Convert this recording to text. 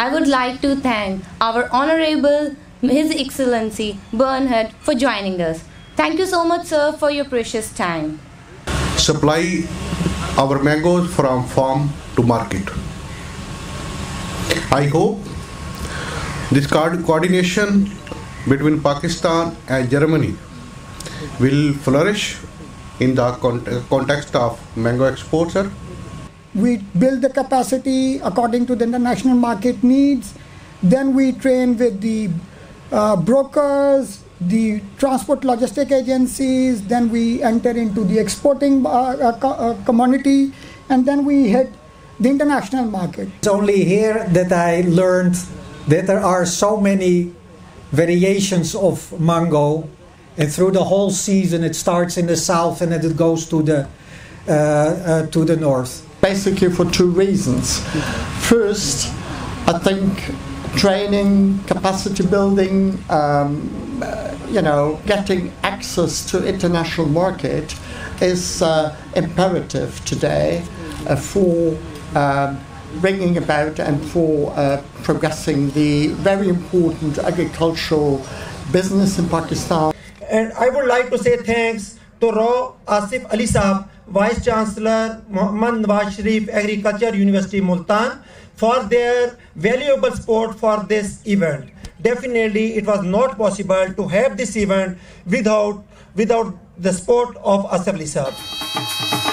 I would like to thank our Honorable His Excellency Bernhard for joining us. Thank you so much, sir, for your precious time. Supply our mangoes from farm to market. I hope this coordination between Pakistan and Germany will flourish in the context of mango exporter. We build the capacity according to the international market needs. Then we train with the brokers, the transport logistic agencies. Then we enter into the exporting commodity, and then we hit the international market. It's only here that I learned that there are so many variations of mango, and through the whole season it starts in the south and then it goes to the north. Basically for two reasons. First, I think training, capacity building, getting access to international market is imperative today for bringing about and for progressing the very important agricultural business in Pakistan. And I would like to say thanks to Raw Asif Ali Saab, Vice Chancellor Muhammad Nawaz Sharif Agriculture University Multan, for their valuable support for this event. Definitely it was not possible to have this event without the support of Asif Ali Saab.